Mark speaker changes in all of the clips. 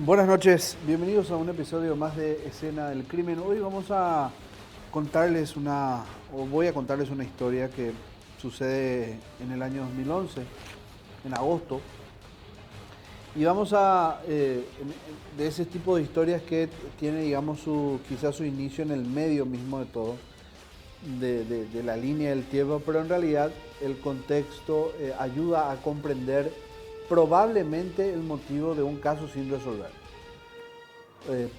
Speaker 1: Buenas noches, bienvenidos a un episodio más de Escena del Crimen. Hoy vamos a contarles voy a contarles una historia que sucede en el año 2011, en agosto. Y vamos de ese tipo de historias que tiene, digamos, quizás su inicio en el medio mismo de todo, de la línea del tiempo, pero en realidad el contexto ayuda a comprender probablemente el motivo de un caso sin resolver.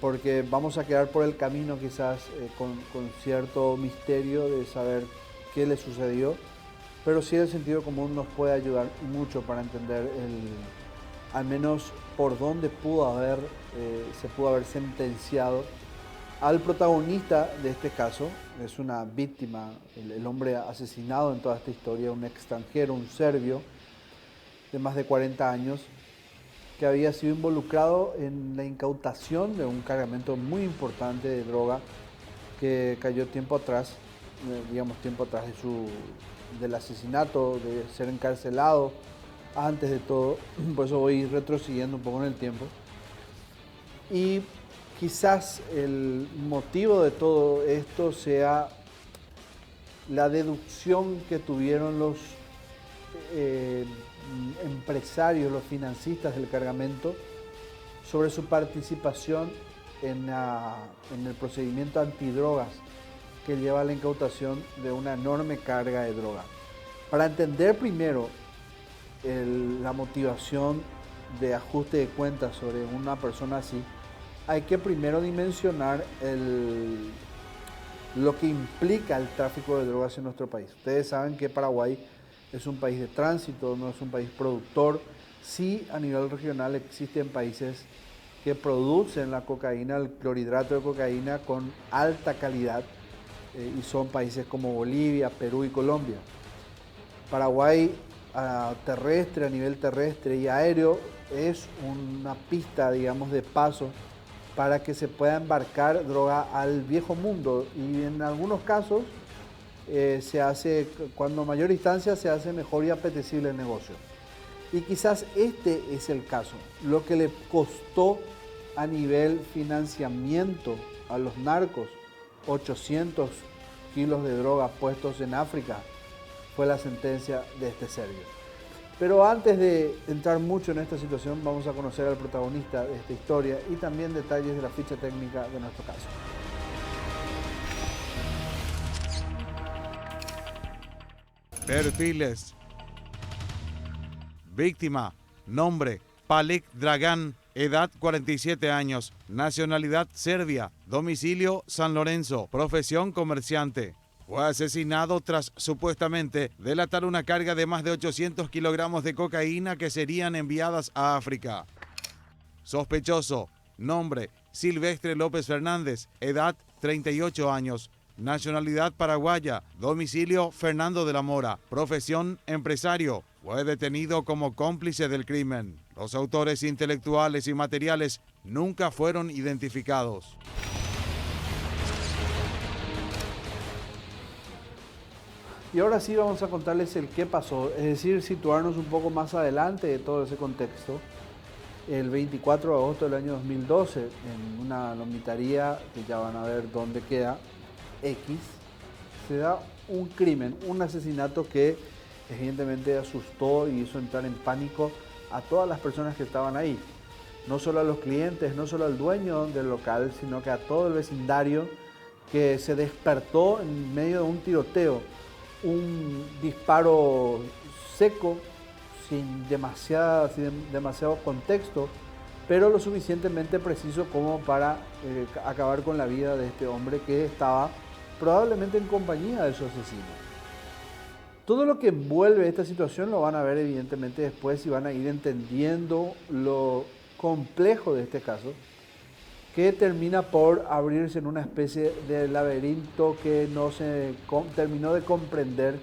Speaker 1: Porque vamos a quedar por el camino quizás con cierto misterio de saber qué le sucedió, pero sí el sentido común nos puede ayudar mucho para entender al menos por dónde se pudo haber sentenciado al protagonista de este caso. Es una víctima, el hombre asesinado en toda esta historia, un extranjero, un serbio de más de 40 años, que había sido involucrado en la incautación de un cargamento muy importante de droga que cayó tiempo atrás del asesinato, de ser encarcelado antes de todo. Por eso voy retrocediendo un poco en el tiempo. Y quizás el motivo de todo esto sea la deducción que tuvieron los empresarios, los financistas del cargamento, sobre su participación en el procedimiento antidrogas que lleva a la incautación de una enorme carga de droga. Para entender primero la motivación de ajuste de cuentas sobre una persona así, hay que primero dimensionar lo que implica el tráfico de drogas en nuestro país. Ustedes saben que Paraguay es un país de tránsito, no es un país productor. Sí, a nivel regional existen países que producen la cocaína, el clorhidrato de cocaína con alta calidad, y son países como Bolivia, Perú y Colombia. Paraguay, a nivel terrestre y aéreo, es una pista, digamos, de paso para que se pueda embarcar droga al viejo mundo, y en algunos casos cuando mayor distancia se hace mejor y apetecible el negocio. Y quizás este es el caso. Lo que le costó a nivel financiamiento a los narcos 800 kilos de droga puestos en África fue la sentencia de este serbio. Pero antes de entrar mucho en esta situación, vamos a conocer al protagonista de esta historia y también detalles de la ficha técnica de nuestro caso.
Speaker 2: Perfiles. Víctima. Nombre: Palik Dragan. Edad: 47 años. Nacionalidad: Serbia. Domicilio: San Lorenzo. Profesión: comerciante. Fue asesinado tras supuestamente delatar una carga de más de 800 kilogramos de cocaína que serían enviadas a África. Sospechoso. Nombre: Silvestre López Fernández. Edad: 38 años. Nacionalidad: paraguaya. Domicilio: Fernando de la Mora. Profesión: empresario. Fue detenido como cómplice del crimen. Los autores intelectuales y materiales nunca fueron identificados.
Speaker 1: Y ahora sí vamos a contarles el qué pasó, es decir, situarnos un poco más adelante de todo ese contexto. El 24 de agosto del año 2012, en una lomitaría que ya van a ver dónde queda, X, se da un crimen, un asesinato que evidentemente asustó y hizo entrar en pánico a todas las personas que estaban ahí. No solo a los clientes, no solo al dueño del local, sino que a todo el vecindario, que se despertó en medio de un tiroteo. Un disparo seco, sin demasiado contexto, pero lo suficientemente preciso como para acabar con la vida de este hombre que estaba probablemente en compañía de su asesino. Todo lo que envuelve esta situación lo van a ver evidentemente después y van a ir entendiendo lo complejo de este caso, que termina por abrirse en una especie de laberinto que no se terminó de comprender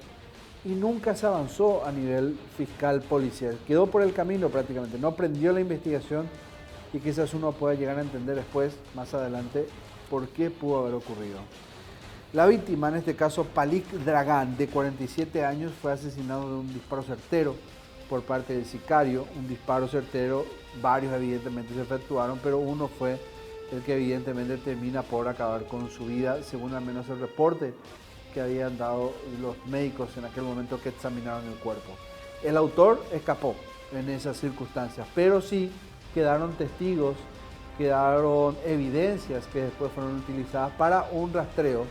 Speaker 1: y nunca se avanzó a nivel fiscal policial. Quedó por el camino prácticamente, no prendió la investigación, y quizás uno pueda llegar a entender después, más adelante, por qué pudo haber ocurrido. La víctima, en este caso Palik Dragan, de 47 años, fue asesinado de un disparo certero por parte del sicario, un disparo certero, varios evidentemente se efectuaron, pero uno fue el que evidentemente termina por acabar con su vida, según al menos el reporte que habían dado los médicos en aquel momento que examinaron el cuerpo. El autor escapó en esas circunstancias, pero sí quedaron testigos, quedaron evidencias que después fueron utilizadas para un rastreo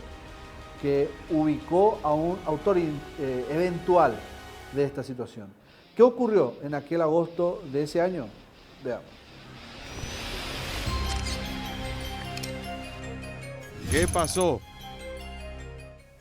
Speaker 1: que ubicó a un autor eventual de esta situación. ¿Qué ocurrió en aquel agosto de ese año? Veamos.
Speaker 2: ¿Qué pasó?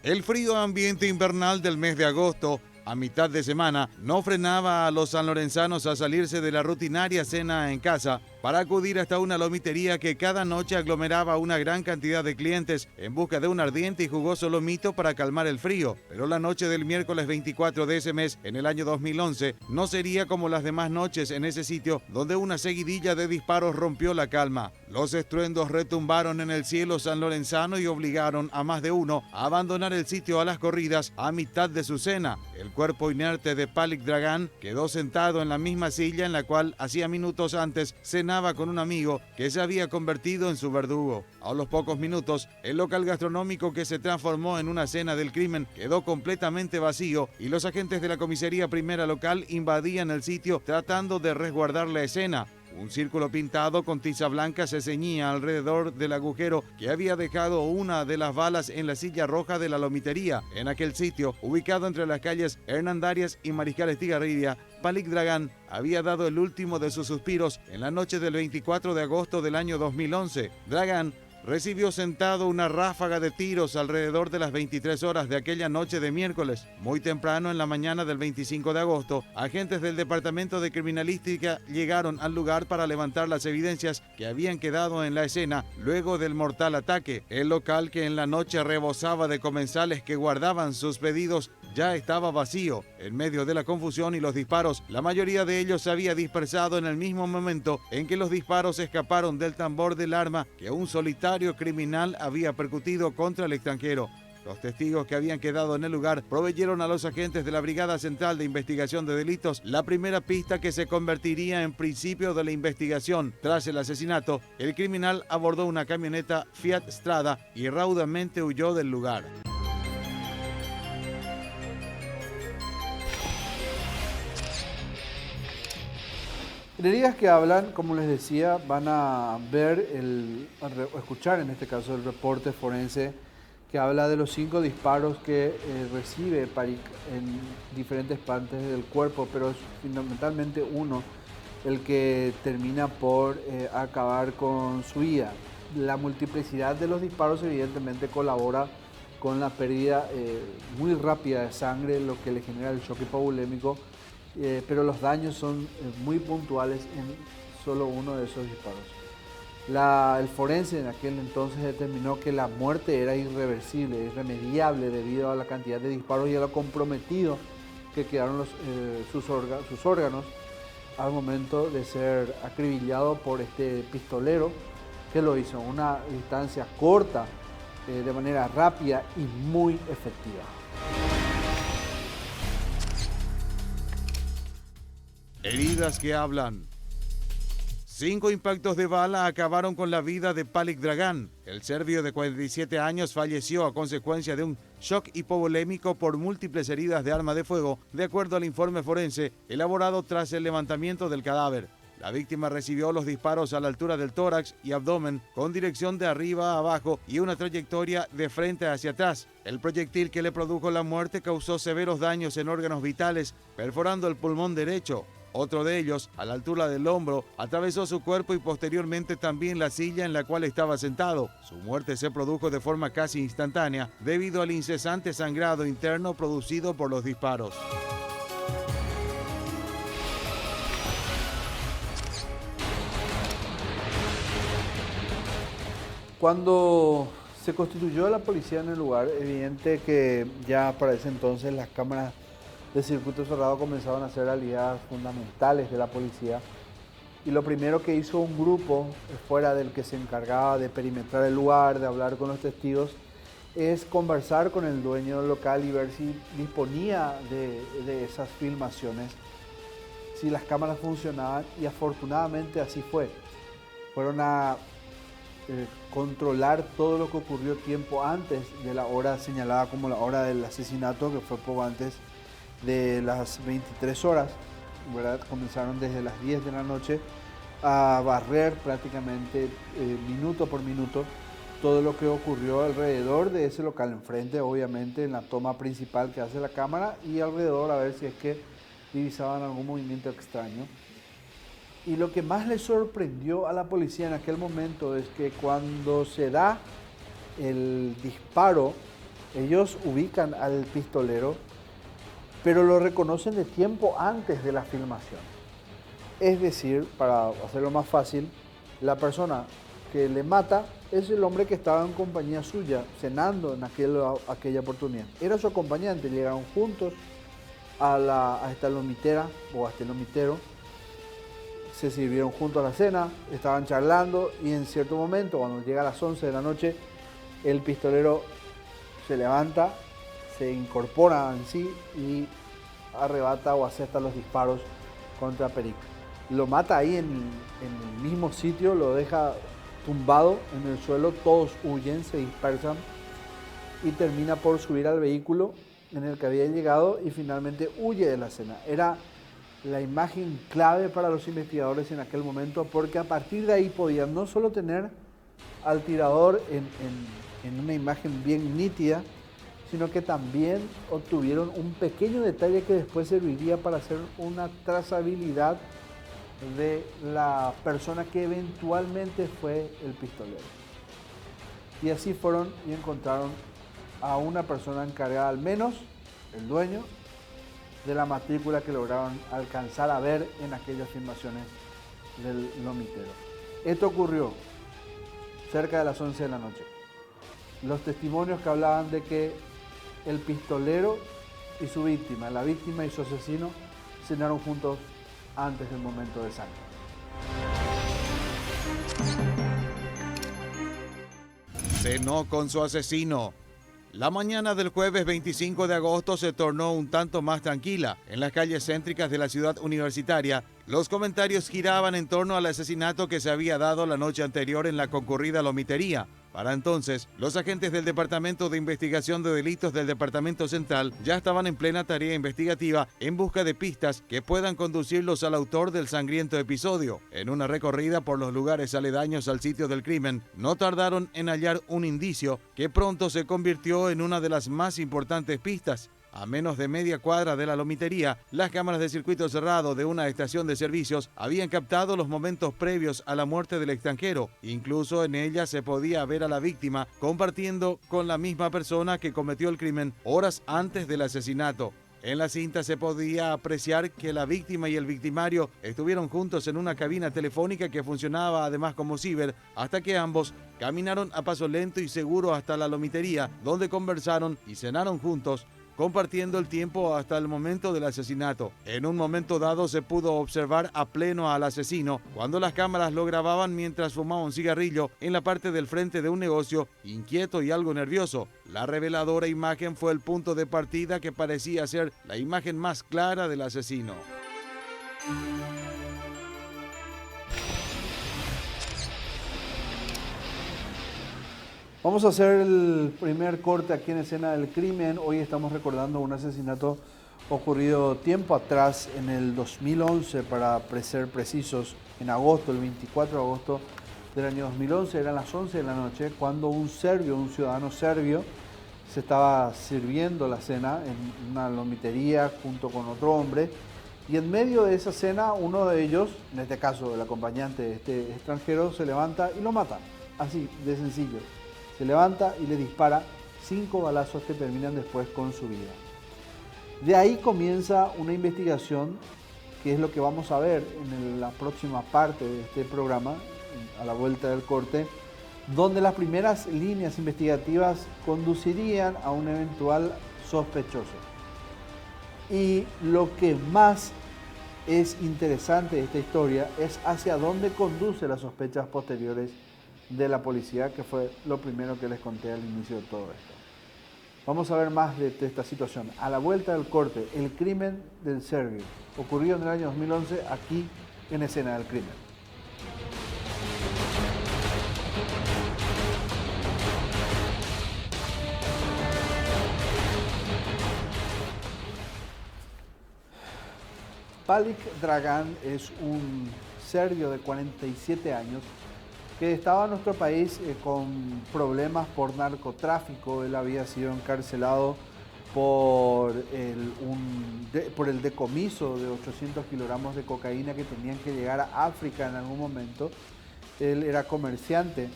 Speaker 2: El frío ambiente invernal del mes de agosto, a mitad de semana, no frenaba a los sanlorenzanos a salirse de la rutinaria cena en casa para acudir hasta una lomitería que cada noche aglomeraba una gran cantidad de clientes en busca de un ardiente y jugoso lomito para calmar el frío. Pero la noche del miércoles 24 de ese mes, en el año 2011, no sería como las demás noches en ese sitio, donde una seguidilla de disparos rompió la calma. Los estruendos retumbaron en el cielo sanlorenzano y obligaron a más de uno a abandonar el sitio a las corridas a mitad de su cena. El cuerpo inerte de Palik Dragan quedó sentado en la misma silla en la cual hacía minutos antes cenaba con un amigo que se había convertido en su verdugo. A los pocos minutos, el local gastronómico que se transformó en una escena del crimen quedó completamente vacío y los agentes de la comisaría primera local invadían el sitio tratando de resguardar la escena. Un círculo pintado con tiza blanca se ceñía alrededor del agujero que había dejado una de las balas en la silla roja de la lomitería. En aquel sitio, ubicado entre las calles Hernandarias y Mariscal Estigarribia, Palik Dragan había dado el último de sus suspiros en la noche del 24 de agosto del año 2011. Dragan recibió sentado una ráfaga de tiros alrededor de las 23 horas de aquella noche de miércoles. Muy temprano en la mañana del 25 de agosto, agentes del Departamento de Criminalística llegaron al lugar para levantar las evidencias que habían quedado en la escena luego del mortal ataque. El local, que en la noche rebosaba de comensales que guardaban sus pedidos, ya estaba vacío. En medio de la confusión y los disparos, la mayoría de ellos se había dispersado en el mismo momento en que los disparos escaparon del tambor del arma que un solitario criminal había percutido contra el extranjero. Los testigos que habían quedado en el lugar proveyeron a los agentes de la Brigada Central de Investigación de Delitos la primera pista que se convertiría en principio de la investigación. Tras el asesinato, el criminal abordó una camioneta Fiat Strada y raudamente huyó del lugar.
Speaker 1: En heridas que hablan, como les decía, van a ver, escuchar en este caso el reporte forense que habla de los 5 disparos que recibe Palik en diferentes partes del cuerpo, pero es fundamentalmente uno el que termina por acabar con su vida. La multiplicidad de los disparos evidentemente colabora con la pérdida muy rápida de sangre, lo que le genera el shock hipovolémico. Pero los daños son muy puntuales en solo uno de esos disparos. El forense en aquel entonces determinó que la muerte era irreversible, irremediable debido a la cantidad de disparos y a lo comprometido que quedaron sus órganos al momento de ser acribillado por este pistolero que lo hizo a una distancia corta, de manera rápida y muy efectiva.
Speaker 2: Heridas que hablan. 5 impactos de bala acabaron con la vida de Palik Dragan. El serbio de 47 años falleció a consecuencia de un shock hipovolémico por múltiples heridas de arma de fuego, de acuerdo al informe forense elaborado tras el levantamiento del cadáver. La víctima recibió los disparos a la altura del tórax y abdomen con dirección de arriba a abajo y una trayectoria de frente hacia atrás. El proyectil que le produjo la muerte causó severos daños en órganos vitales, perforando el pulmón derecho. Otro de ellos, a la altura del hombro, atravesó su cuerpo y posteriormente también la silla en la cual estaba sentado. Su muerte se produjo de forma casi instantánea debido al incesante sangrado interno producido por los disparos.
Speaker 1: Cuando se constituyó la policía en el lugar, evidente que ya para ese entonces las cámaras de circuito cerrado comenzaban a ser aliadas fundamentales de la policía, y lo primero que hizo un grupo fuera del que se encargaba de perimetrar el lugar, de hablar con los testigos, es conversar con el dueño del local y ver si disponía de esas filmaciones si las cámaras funcionaban, y afortunadamente así fue. Fueron a controlar todo lo que ocurrió tiempo antes de la hora señalada como la hora del asesinato, que fue poco antes de las 23 horas, ¿verdad? Comenzaron desde las 10 de la noche a barrer prácticamente minuto por minuto todo lo que ocurrió alrededor de ese local, enfrente obviamente en la toma principal que hace la cámara, y alrededor a ver si es que divisaban algún movimiento extraño. Y lo que más le sorprendió a la policía en aquel momento es que cuando se da el disparo, ellos ubican al pistolero, pero lo reconocen de tiempo antes de la filmación. Es decir, para hacerlo más fácil, la persona que le mata es el hombre que estaba en compañía suya, cenando en aquella oportunidad. Era su acompañante, llegaron juntos a esta lomitera o a este lomitero, se sirvieron juntos a la cena, estaban charlando, y en cierto momento, cuando llega a las 11 de la noche, el pistolero se levanta, se incorpora en sí y arrebata o acepta los disparos contra Perico. Lo mata ahí en el mismo sitio, lo deja tumbado en el suelo, todos huyen, se dispersan y termina por subir al vehículo en el que había llegado y finalmente huye de la escena. Era la imagen clave para los investigadores en aquel momento, porque a partir de ahí podían no solo tener al tirador en una imagen bien nítida, sino que también obtuvieron un pequeño detalle que después serviría para hacer una trazabilidad de la persona que eventualmente fue el pistolero. Y así fueron y encontraron a una persona encargada, al menos el dueño, de la matrícula que lograron alcanzar a ver en aquellas filmaciones del lomitero. Esto ocurrió cerca de las 11 de la noche. Los testimonios que hablaban de que el pistolero y su víctima, la víctima y su asesino, cenaron juntos antes del momento de sangre.
Speaker 2: Cenó con su asesino. La mañana del jueves 25 de agosto se tornó un tanto más tranquila. En las calles céntricas de la ciudad universitaria, los comentarios giraban en torno al asesinato que se había dado la noche anterior en la concurrida lomitería. Para entonces, los agentes del Departamento de Investigación de Delitos del Departamento Central ya estaban en plena tarea investigativa en busca de pistas que puedan conducirlos al autor del sangriento episodio. En una recorrida por los lugares aledaños al sitio del crimen, no tardaron en hallar un indicio que pronto se convirtió en una de las más importantes pistas. A menos de media cuadra de la lomitería, las cámaras de circuito cerrado de una estación de servicios habían captado los momentos previos a la muerte del extranjero. Incluso en ellas se podía ver a la víctima compartiendo con la misma persona que cometió el crimen horas antes del asesinato. En la cinta se podía apreciar que la víctima y el victimario estuvieron juntos en una cabina telefónica que funcionaba además como ciber, hasta que ambos caminaron a paso lento y seguro hasta la lomitería, donde conversaron y cenaron juntos, compartiendo el tiempo hasta el momento del asesinato. En un momento dado se pudo observar a pleno al asesino cuando las cámaras lo grababan mientras fumaba un cigarrillo en la parte del frente de un negocio, inquieto y algo nervioso. La reveladora imagen fue el punto de partida que parecía ser la imagen más clara del asesino.
Speaker 1: Vamos a hacer el primer corte aquí en Escena del Crimen. Hoy estamos recordando un asesinato ocurrido tiempo atrás, en el 2011, para ser precisos, en agosto, el 24 de agosto del año 2011, eran las 11 de la noche, cuando un ciudadano serbio, se estaba sirviendo la cena en una lomitería junto con otro hombre, y en medio de esa cena uno de ellos, en este caso el acompañante de este extranjero, se levanta y lo mata, así de sencillo. Se levanta y le dispara 5 balazos que terminan después con su vida. De ahí comienza una investigación, que es lo que vamos a ver en la próxima parte de este programa, a la vuelta del corte, donde las primeras líneas investigativas conducirían a un eventual sospechoso. Y lo que más es interesante de esta historia es hacia dónde conduce las sospechas posteriores de la policía, que fue lo primero que les conté al inicio de todo esto. Vamos a ver más de esta situación. A la vuelta del corte, el crimen del serbio, ocurrido en el año 2011, aquí en Escena del Crimen. Palik Dragan es un serbio de 47 años que estaba en nuestro país con problemas por narcotráfico. Él había sido encarcelado por el decomiso de 800 kilogramos de cocaína que tenían que llegar a África en algún momento. Él era comerciante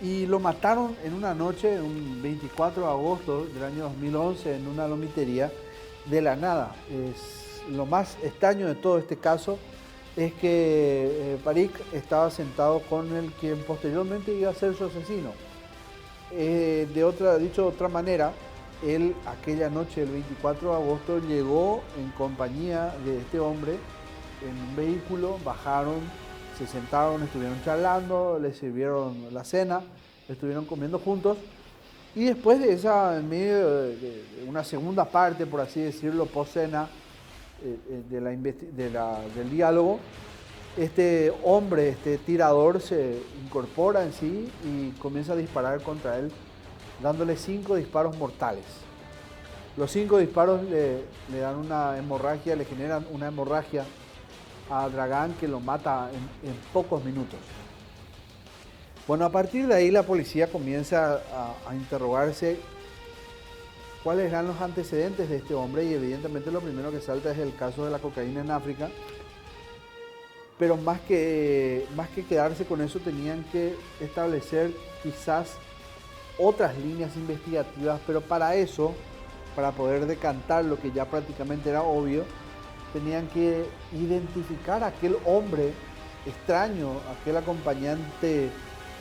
Speaker 1: y lo mataron en una noche, un 24 de agosto del año 2011, en una lomitería de la nada. Lo más extraño de todo este caso es que Palik estaba sentado con el quien posteriormente iba a ser su asesino. Dicho de otra manera, él aquella noche del 24 de agosto llegó en compañía de este hombre en un vehículo, bajaron, se sentaron, estuvieron charlando, le sirvieron la cena, estuvieron comiendo juntos y después de esa, en medio de una segunda parte, por así decirlo, post cena, del diálogo, este hombre, este tirador, se incorpora en sí y comienza a disparar contra él, dándole 5 disparos mortales. Los 5 disparos le dan una hemorragia, le generan una hemorragia a Dragan que lo mata en pocos minutos. Bueno, a partir de ahí la policía comienza a interrogarse cuáles eran los antecedentes de este hombre y evidentemente lo primero que salta es el caso de la cocaína en África. Pero más que quedarse con eso, tenían que establecer quizás otras líneas investigativas, pero para eso, para poder decantar lo que ya prácticamente era obvio, tenían que identificar a aquel hombre extraño, aquel acompañante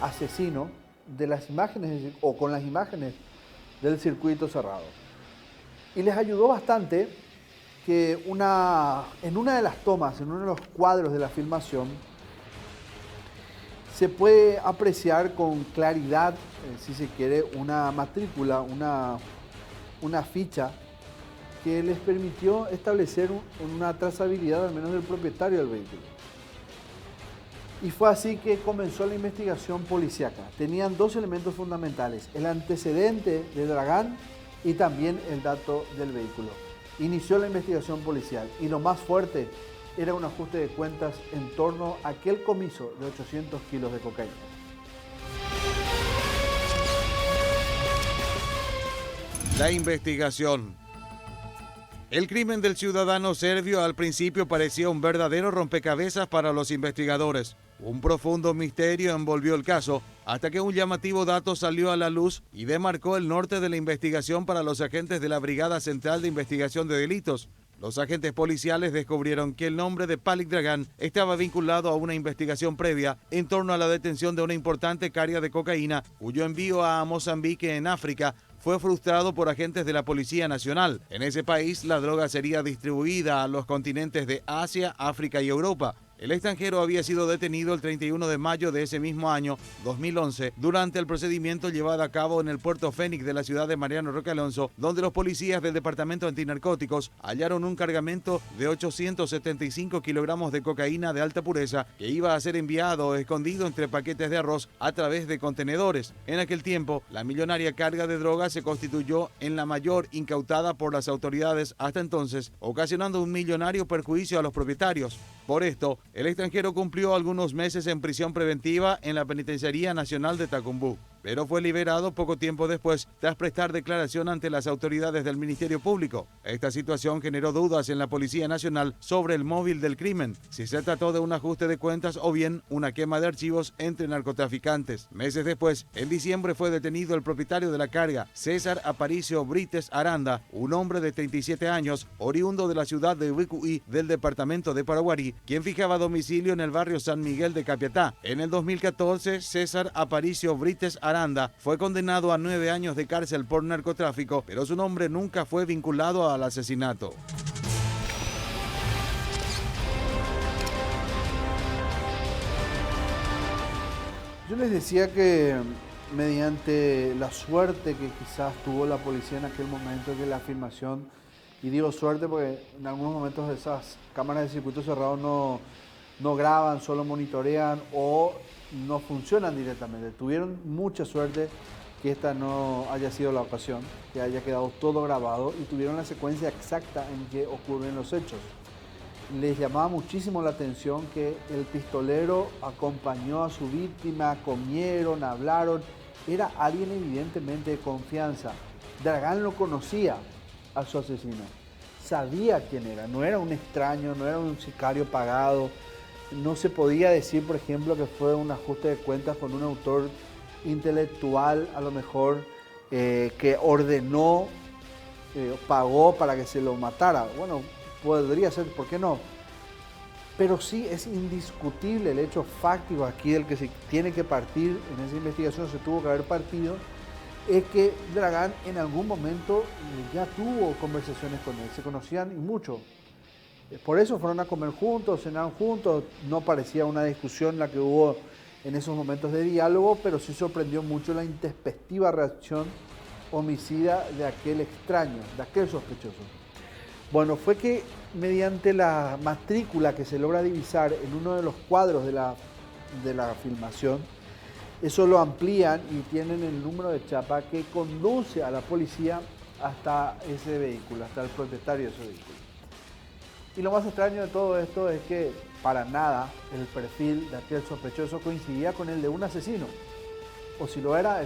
Speaker 1: asesino de las imágenes o con las imágenes del circuito cerrado. Y les ayudó bastante que en una de las tomas, en uno de los cuadros de la filmación, se puede apreciar con claridad, si se quiere, una matrícula, una ficha que les permitió establecer una trazabilidad al menos del propietario del vehículo. Y fue así que comenzó la investigación policíaca. Tenían 2 elementos fundamentales: el antecedente de Dragan y también el dato del vehículo. Inició la investigación policial y lo más fuerte era un ajuste de cuentas en torno a aquel comiso de 800 kilos de cocaína.
Speaker 2: La investigación. El crimen del ciudadano serbio al principio parecía un verdadero rompecabezas para los investigadores. Un profundo misterio envolvió el caso hasta que un llamativo dato salió a la luz y demarcó el norte de la investigación para los agentes de la Brigada Central de Investigación de Delitos. Los agentes policiales descubrieron que el nombre de Palik Dragan estaba vinculado a una investigación previa en torno a la detención de una importante carga de cocaína cuyo envío a Mozambique en África fue frustrado por agentes de la Policía Nacional. En ese país, la droga sería distribuida a los continentes de Asia, África y Europa. El extranjero había sido detenido el 31 de mayo de ese mismo año, 2011, durante el procedimiento llevado a cabo en el puerto Fénix de la ciudad de Mariano Roque Alonso, donde los policías del Departamento Antinarcóticos hallaron un cargamento de 875 kilogramos de cocaína de alta pureza que iba a ser enviado o escondido entre paquetes de arroz a través de contenedores. En aquel tiempo, la millonaria carga de droga se constituyó en la mayor incautada por las autoridades hasta entonces, ocasionando un millonario perjuicio a los propietarios. Por esto, el extranjero cumplió algunos meses en prisión preventiva en la Penitenciaría Nacional de Tacumbú, pero fue liberado poco tiempo después tras prestar declaración ante las autoridades del Ministerio Público. Esta situación generó dudas en la Policía Nacional sobre el móvil del crimen, si se trató de un ajuste de cuentas o bien una quema de archivos entre narcotraficantes. Meses después, en diciembre, fue detenido el propietario de la carga, César Aparicio Brites Aranda, un hombre de 37 años, oriundo de la ciudad de Ubicuí del departamento de Paraguarí, quien fijaba domicilio en el barrio San Miguel de Capiatá. En el 2014, César Aparicio Brites Aranda fue condenado a 9 años de cárcel por narcotráfico, pero su nombre nunca fue vinculado al asesinato.
Speaker 1: Yo les decía que mediante la suerte que quizás tuvo la policía en aquel momento, que la filmación, y digo suerte porque en algunos momentos esas cámaras de circuito cerrado no graban, solo monitorean o no funcionan directamente. Tuvieron mucha suerte que esta no haya sido la ocasión, que haya quedado todo grabado y tuvieron la secuencia exacta en que ocurren los hechos. Les llamaba muchísimo la atención que el pistolero acompañó a su víctima, comieron, hablaron. Era alguien evidentemente de confianza. Dragán lo conocía a su asesino. Sabía quién era. No era un extraño, no era un sicario pagado. No se podía decir, por ejemplo, que fue un ajuste de cuentas con un autor intelectual, a lo mejor, que ordenó, pagó para que se lo matara. Bueno, podría ser, ¿por qué no? Pero sí es indiscutible el hecho fáctico aquí del que se tiene que partir, en esa investigación se tuvo que haber partido, es que Dragán en algún momento ya tuvo conversaciones con él, se conocían y mucho. Por eso fueron a comer juntos, cenaron juntos, no parecía una discusión la que hubo en esos momentos de diálogo, pero sí sorprendió mucho la intempestiva reacción homicida de aquel extraño, de aquel sospechoso. Bueno, fue que mediante la matrícula que se logra divisar en uno de los cuadros de la filmación, eso lo amplían y tienen el número de chapa que conduce a la policía hasta ese vehículo, hasta el propietario de ese vehículo. Y lo más extraño de todo esto es que para nada el perfil de aquel sospechoso coincidía con el de un asesino. O si lo era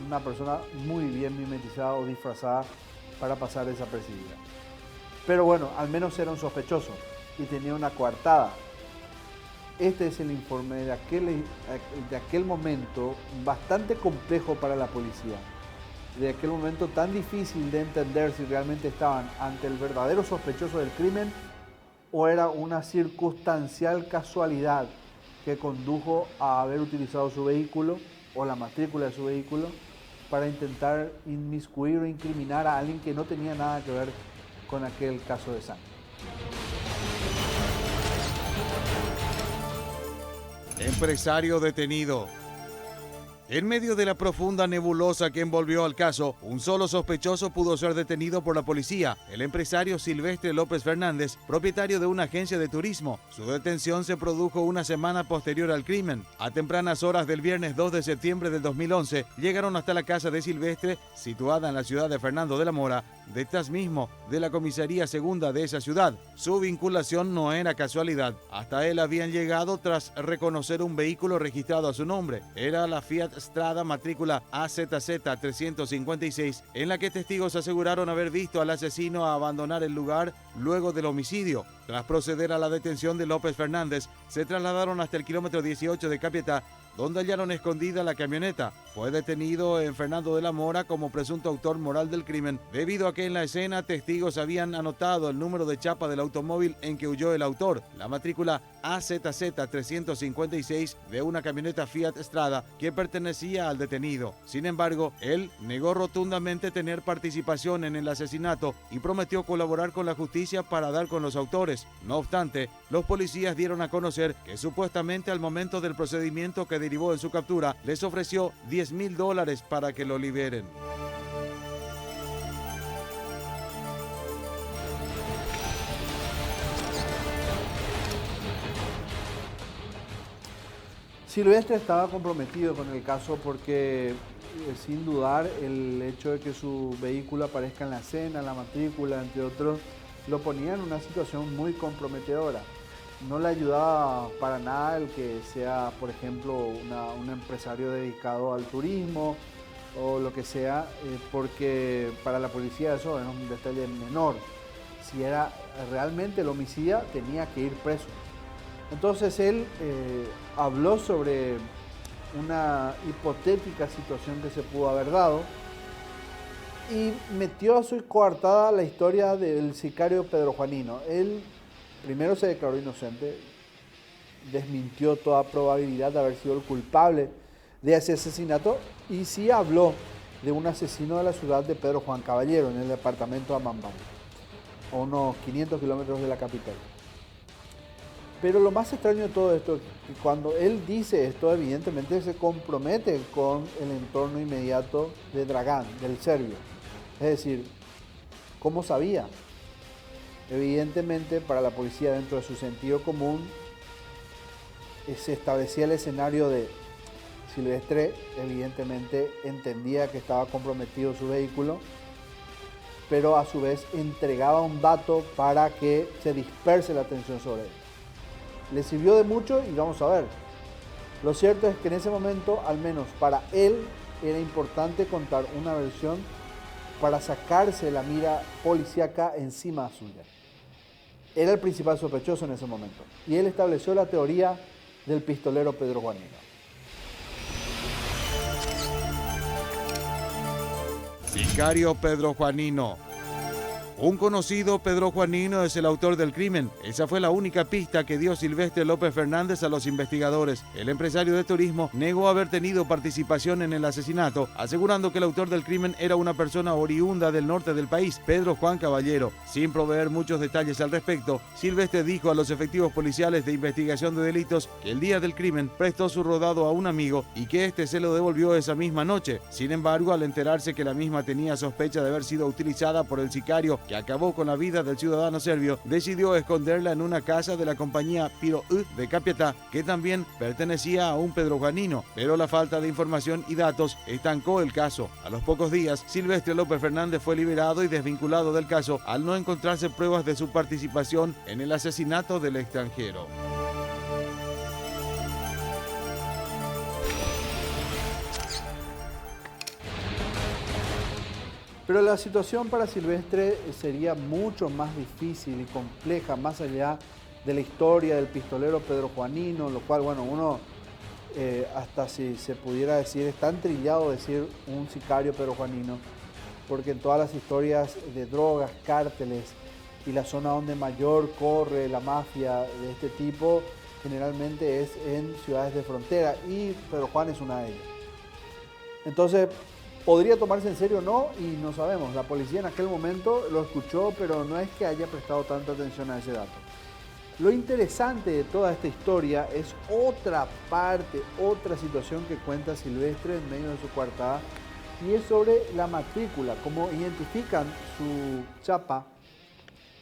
Speaker 1: una persona muy bien mimetizada o disfrazada para pasar desapercibida. Pero bueno, al menos era un sospechoso y tenía una coartada. Este es el informe de aquel momento bastante complejo para la policía. De aquel momento tan difícil de entender si realmente estaban ante el verdadero sospechoso del crimen o era una circunstancial casualidad que condujo a haber utilizado su vehículo o la matrícula de su vehículo para intentar inmiscuir o incriminar a alguien que no tenía nada que ver con aquel caso de sangre.
Speaker 2: Empresario detenido. En medio de la profunda nebulosa que envolvió al caso, un solo sospechoso pudo ser detenido por la policía, el empresario Silvestre López Fernández, propietario de una agencia de turismo. Su detención se produjo una semana posterior al crimen. A tempranas horas del viernes 2 de septiembre del 2011, llegaron hasta la casa de Silvestre, situada en la ciudad de Fernando de la Mora, detrás mismo de la comisaría segunda de esa ciudad. Su vinculación no era casualidad. Hasta él habían llegado tras reconocer un vehículo registrado a su nombre. Era la Fiat Strada matrícula AZZ 356, en la que testigos aseguraron haber visto al asesino abandonar el lugar luego del homicidio. Tras proceder a la detención de López Fernández, se trasladaron hasta el kilómetro 18 de Capiatá, donde hallaron escondida la camioneta. Fue detenido en Fernando de la Mora como presunto autor moral del crimen, debido a que en la escena testigos habían anotado el número de chapa del automóvil en que huyó el autor, la matrícula AZZ 356 de una camioneta Fiat Strada que pertenecía al detenido. Sin embargo, él negó rotundamente tener participación en el asesinato y prometió colaborar con la justicia para dar con los autores. No obstante, los policías dieron a conocer que supuestamente al momento del procedimiento que derivó en su captura, les ofreció $10,000 para que lo liberen.
Speaker 1: Silvestre estaba comprometido con el caso porque, sin dudar, el hecho de que su vehículo aparezca en la escena, la matrícula, entre otros, lo ponía en una situación muy comprometedora. No le ayudaba para nada el que sea, por ejemplo, un empresario dedicado al turismo o lo que sea, porque para la policía eso era un detalle menor. Si era realmente el homicida, tenía que ir preso. Entonces él habló sobre una hipotética situación que se pudo haber dado y metió a su coartada la historia del sicario Pedro Juanino. Él primero se declaró inocente, desmintió toda probabilidad de haber sido el culpable de ese asesinato y sí habló de un asesino de la ciudad de Pedro Juan Caballero, en el departamento de Amambay, a unos 500 kilómetros de la capital. Pero lo más extraño de todo esto es que cuando él dice esto, evidentemente se compromete con el entorno inmediato de Dragán, del serbio. Es decir, ¿cómo sabía? Evidentemente, para la policía, dentro de su sentido común, se establecía el escenario de Silvestre, evidentemente entendía que estaba comprometido su vehículo, pero a su vez entregaba un dato para que se disperse la atención sobre él. Le sirvió de mucho y vamos a ver. Lo cierto es que en ese momento, al menos para él, era importante contar una versión para sacarse la mira policíaca encima suya. Era el principal sospechoso en ese momento. Y él estableció la teoría del pistolero Pedro Juanino.
Speaker 2: Sicario Pedro Juanino. Un conocido Pedro Juanino es el autor del crimen. Esa fue la única pista que dio Silvestre López Fernández a los investigadores. El empresario de turismo negó haber tenido participación en el asesinato, asegurando que el autor del crimen era una persona oriunda del norte del país, Pedro Juan Caballero. Sin proveer muchos detalles al respecto, Silvestre dijo a los efectivos policiales de investigación de delitos que el día del crimen prestó su rodado a un amigo y que este se lo devolvió esa misma noche. Sin embargo, al enterarse que la misma tenía sospecha de haber sido utilizada por el sicario que acabó con la vida del ciudadano serbio, decidió esconderla en una casa de la compañía Piro U de Capiatá, que también pertenecía a un Pedro Juanino, pero la falta de información y datos estancó el caso. A los pocos días, Silvestre López Fernández fue liberado y desvinculado del caso al no encontrarse pruebas de su participación en el asesinato del extranjero.
Speaker 1: Pero la situación para Silvestre sería mucho más difícil y compleja, más allá de la historia del pistolero Pedro Juanino, lo cual, bueno, uno, hasta si se pudiera decir, es tan trillado decir un sicario Pedro Juanino, porque en todas las historias de drogas, cárteles y la zona donde mayor corre la mafia de este tipo, generalmente es en ciudades de frontera, y Pedro Juan es una de ellas. Entonces, ¿podría tomarse en serio o no? Y no sabemos. La policía en aquel momento lo escuchó, pero no es que haya prestado tanta atención a ese dato. Lo interesante de toda esta historia es otra parte, otra situación que cuenta Silvestre en medio de su coartada, y es sobre la matrícula. Como identifican su chapa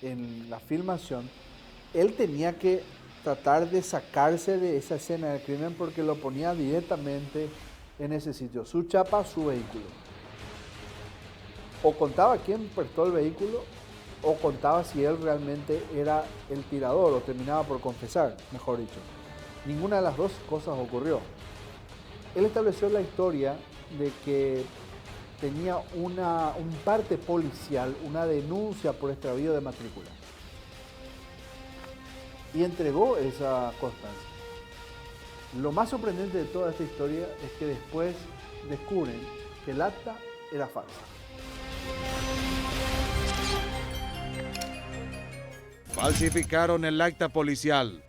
Speaker 1: en la filmación, él tenía que tratar de sacarse de esa escena del crimen porque lo ponía directamente en ese sitio, su chapa, su vehículo. O contaba quién prestó el vehículo, o contaba si él realmente era el tirador, o terminaba por confesar, mejor dicho. Ninguna de las dos cosas ocurrió. Él estableció la historia de que tenía un parte policial, una denuncia por extravío de matrícula. Y entregó esa constancia. Lo más sorprendente de toda esta historia es que después descubren que el acta era falsa.
Speaker 2: Falsificaron el acta policial.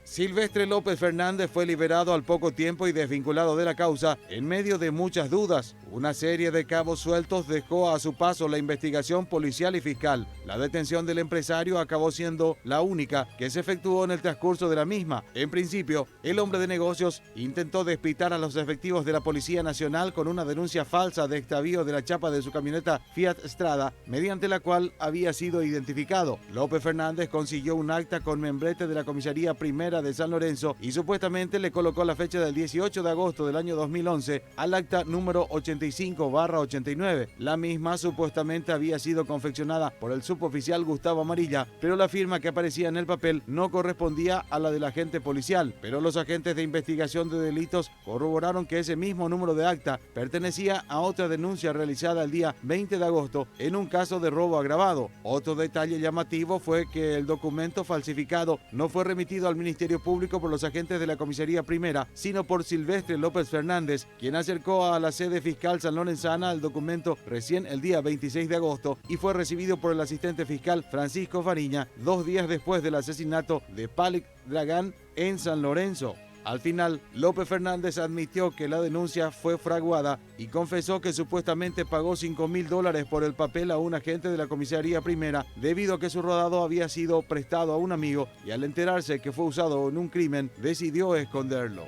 Speaker 2: Silvestre López Fernández fue liberado al poco tiempo y desvinculado de la causa en medio de muchas dudas. Una serie de cabos sueltos dejó a su paso la investigación policial y fiscal. La detención del empresario acabó siendo la única que se efectuó en el transcurso de la misma. En principio, el hombre de negocios intentó despistar a los efectivos de la Policía Nacional con una denuncia falsa de extravío de la chapa de su camioneta Fiat Strada, mediante la cual había sido identificado. López Fernández consiguió un acta con membrete de la Comisaría Primera de San Lorenzo y supuestamente le colocó la fecha del 18 de agosto del año 2011 al acta número 85/89. La misma supuestamente había sido confeccionada por el suboficial Gustavo Amarilla, pero la firma que aparecía en el papel no correspondía a la del agente policial. Pero los agentes de investigación de delitos corroboraron que ese mismo número de acta pertenecía a otra denuncia realizada el día 20 de agosto en un caso de robo agravado. Otro detalle llamativo fue que el documento falsificado no fue remitido al Ministerio Público por los agentes de la Comisaría Primera, sino por Silvestre López Fernández, quien acercó a la sede fiscal sanlorenzana el documento recién el día 26 de agosto y fue recibido por el asistente fiscal Francisco Fariña 2 días después del asesinato de Palik Dragán en San Lorenzo. Al final, López Fernández admitió que la denuncia fue fraguada y confesó que supuestamente pagó $5.000 por el papel a un agente de la comisaría primera debido a que su rodado había sido prestado a un amigo y al enterarse que fue usado en un crimen decidió esconderlo.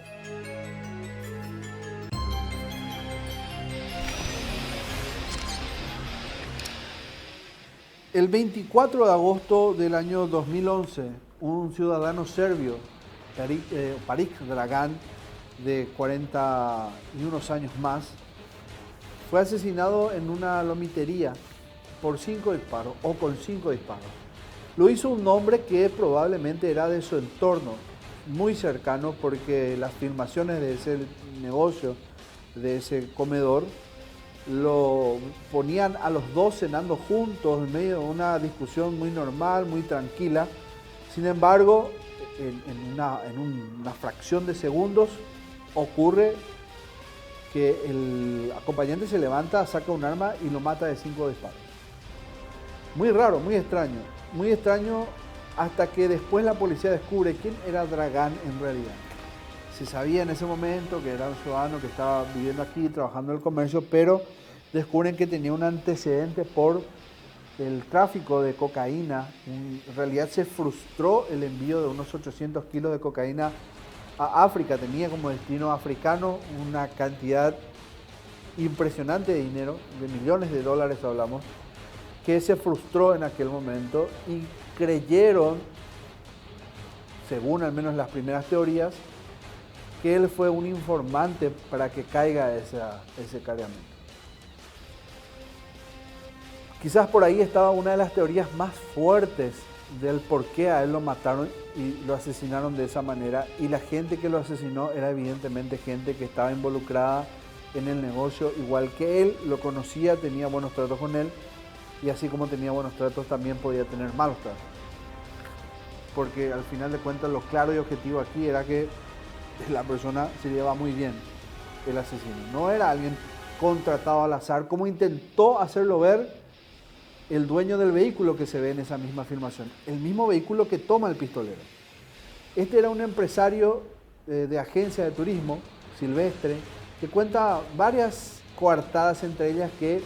Speaker 1: El 24 de agosto del año 2011, un ciudadano serbio, Palik Dragan, de 41 años más, fue asesinado en una lomitería por 5 disparos o con 5 disparos. Lo hizo un hombre que probablemente era de su entorno, muy cercano, porque las filmaciones de ese negocio, de ese comedor, lo ponían a los dos cenando juntos en medio de una discusión muy normal, muy tranquila. Sin embargo, en una fracción de segundos ocurre que el acompañante se levanta, saca un arma y lo mata de 5 disparos. Muy raro, muy extraño, hasta que después la policía descubre quién era Dragan en realidad. Se sabía en ese momento que era un ciudadano que estaba viviendo aquí, trabajando en el comercio, pero descubren que tenía un antecedente por el tráfico de cocaína. En realidad se frustró el envío de unos 800 kilos de cocaína a África. Tenía como destino africano una cantidad impresionante de dinero, de millones de dólares hablamos, que se frustró en aquel momento y creyeron, según al menos las primeras teorías, que él fue un informante para que caiga ese cargamento. Quizás por ahí estaba una de las teorías más fuertes del por qué a él lo mataron y lo asesinaron de esa manera. Y la gente que lo asesinó era evidentemente gente que estaba involucrada en el negocio, igual que él, lo conocía, tenía buenos tratos con él, y así como tenía buenos tratos también podía tener malos tratos. Porque al final de cuentas lo claro y objetivo aquí era que la persona se lleva muy bien, el asesino. No era alguien contratado al azar, como intentó hacerlo ver el dueño del vehículo que se ve en esa misma filmación. El mismo vehículo que toma el pistolero. Este era un empresario de agencia de turismo, silvestre, que cuenta varias coartadas, entre ellas que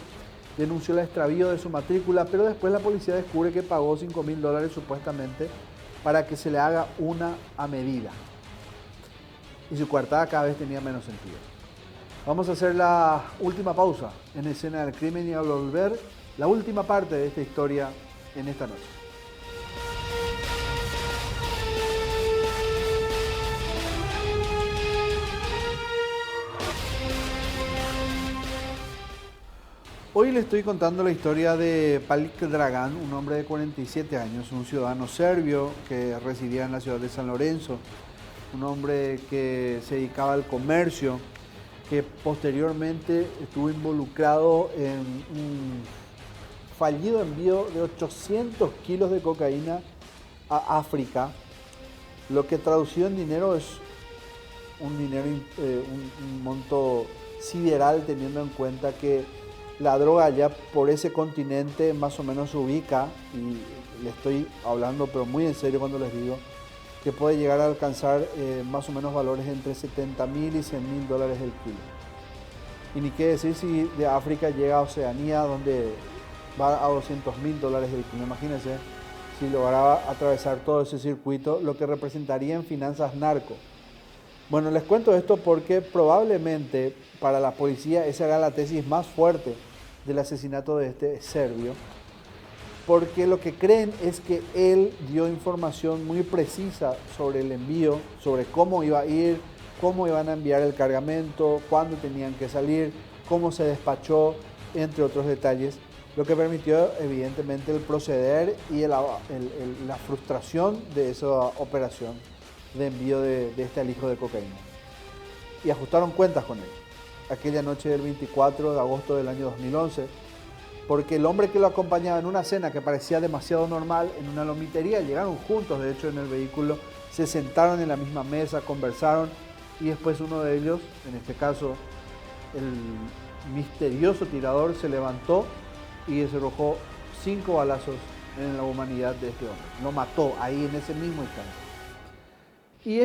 Speaker 1: denunció el extravío de su matrícula, pero después la policía descubre que pagó $5.000 supuestamente para que se le haga una a medida. Y su coartada cada vez tenía menos sentido. Vamos a hacer la última pausa en Escena del Crimen y al volver la última parte de esta historia en esta noche. Hoy le estoy contando la historia de Palik Dragan, un hombre de 47 años, un ciudadano serbio que residía en la ciudad de San Lorenzo, un hombre que se dedicaba al comercio, que posteriormente estuvo involucrado en un fallido envío de 800 kilos de cocaína a África, lo que traducido en dinero es un monto sideral, teniendo en cuenta que la droga ya por ese continente más o menos se ubica, y le estoy hablando pero muy en serio cuando les digo, que puede llegar a alcanzar más o menos valores entre $70.000 y $100.000 el kilo. Y ni qué decir si de África llega a Oceanía, donde va a $200.000 el kilo. Imagínense si lograba atravesar todo ese circuito, lo que representaría en finanzas narco. Bueno, les cuento esto porque probablemente para la policía esa era la tesis más fuerte del asesinato de este serbio, porque lo que creen es que él dio información muy precisa sobre el envío, sobre cómo iba a ir, cómo iban a enviar el cargamento, cuándo tenían que salir, cómo se despachó, entre otros detalles, lo que permitió evidentemente el proceder y la frustración de esa operación de envío de este alijo de cocaína. Y ajustaron cuentas con él aquella noche del 24 de agosto del año 2011, porque el hombre que lo acompañaba en una cena que parecía demasiado normal, en una lomitería, llegaron juntos de hecho en el vehículo, se sentaron en la misma mesa, conversaron, y después uno de ellos, en este caso el misterioso tirador, se levantó y desarrojó 5 balazos en la humanidad de este hombre. Lo mató ahí en ese mismo instante. Y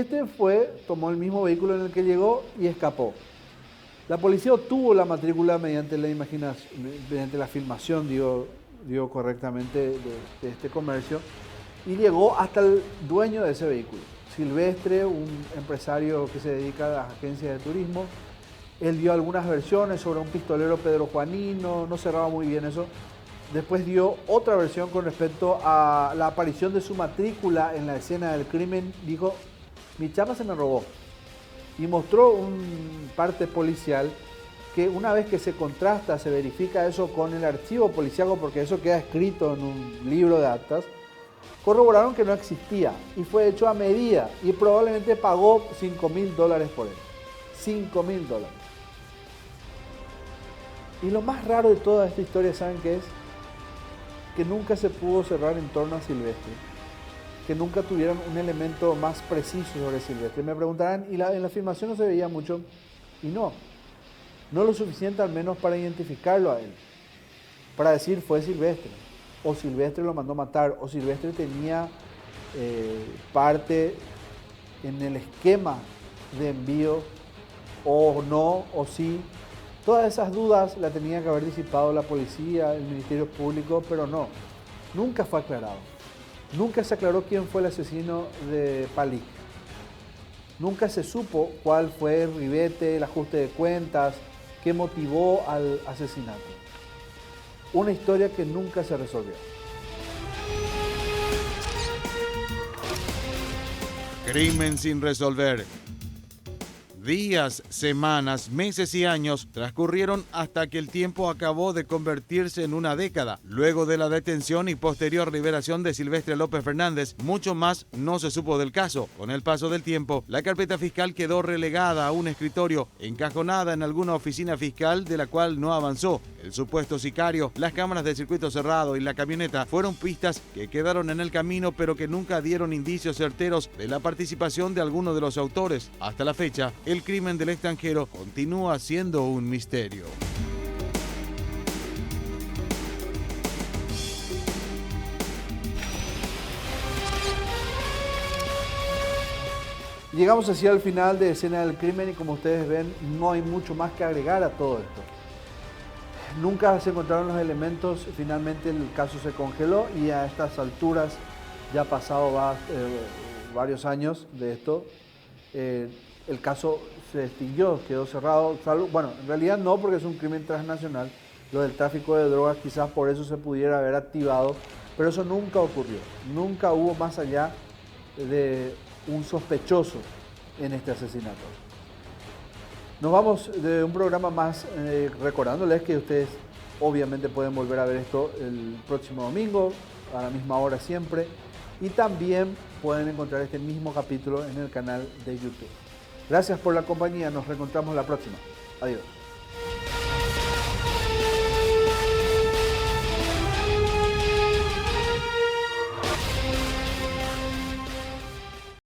Speaker 1: tomó el mismo vehículo en el que llegó y escapó. La policía obtuvo la matrícula mediante la filmación, dio correctamente de este comercio, y llegó hasta el dueño de ese vehículo, Silvestre, un empresario que se dedica a las agencias de turismo. Él dio algunas versiones sobre un pistolero Pedro Juanino, no cerraba muy bien eso. Después dio otra versión con respecto a la aparición de su matrícula en la escena del crimen. Dijo, mi chapa se me robó. Y mostró un parte policial que una vez que se contrasta, se verifica eso con el archivo policiaco, porque eso queda escrito en un libro de actas, corroboraron que no existía y fue hecho a medida y probablemente pagó $5.000 por él. $5.000. Y lo más raro de toda esta historia, ¿saben qué es? Que nunca se pudo cerrar en torno a Silvestre, que nunca tuvieron un elemento más preciso sobre Silvestre. Me preguntarán, ¿y en la filmación no se veía mucho? Y no lo suficiente al menos para identificarlo a él, para decir fue Silvestre, o Silvestre lo mandó matar, o Silvestre tenía parte en el esquema de envío, o no, o sí. Todas esas dudas las tenía que haber disipado la policía, el Ministerio Público, pero no, nunca fue aclarado. Nunca se aclaró quién fue el asesino de Palik. Nunca se supo cuál fue el ribete, el ajuste de cuentas, qué motivó al asesinato. Una historia que nunca se resolvió.
Speaker 2: Crimen sin resolver. Días, semanas, meses y años transcurrieron hasta que el tiempo acabó de convertirse en una década. Luego de la detención y posterior liberación de Silvestre López Fernández, mucho más no se supo del caso. Con el paso del tiempo, la carpeta fiscal quedó relegada a un escritorio, encajonada en alguna oficina fiscal de la cual no avanzó. El supuesto sicario, las cámaras de circuito cerrado y la camioneta fueron pistas que quedaron en el camino, pero que nunca dieron indicios certeros de la participación de alguno de los autores. Hasta la fecha, el crimen del extranjero continúa siendo un misterio.
Speaker 1: Llegamos así al final de Escena del Crimen y como ustedes ven, no hay mucho más que agregar a todo esto. Nunca se encontraron los elementos, finalmente el caso se congeló y a estas alturas, ya ha pasado varios años de esto, el caso se extinguió, quedó cerrado. Bueno, en realidad no, porque es un crimen transnacional. Lo del tráfico de drogas quizás por eso se pudiera haber activado, pero eso nunca ocurrió. Nunca hubo más allá de un sospechoso en este asesinato. Nos vamos de un programa más recordándoles que ustedes obviamente pueden volver a ver esto el próximo domingo, a la misma hora siempre, y también pueden encontrar este mismo capítulo en el canal de YouTube. Gracias por la compañía, nos reencontramos la próxima. Adiós.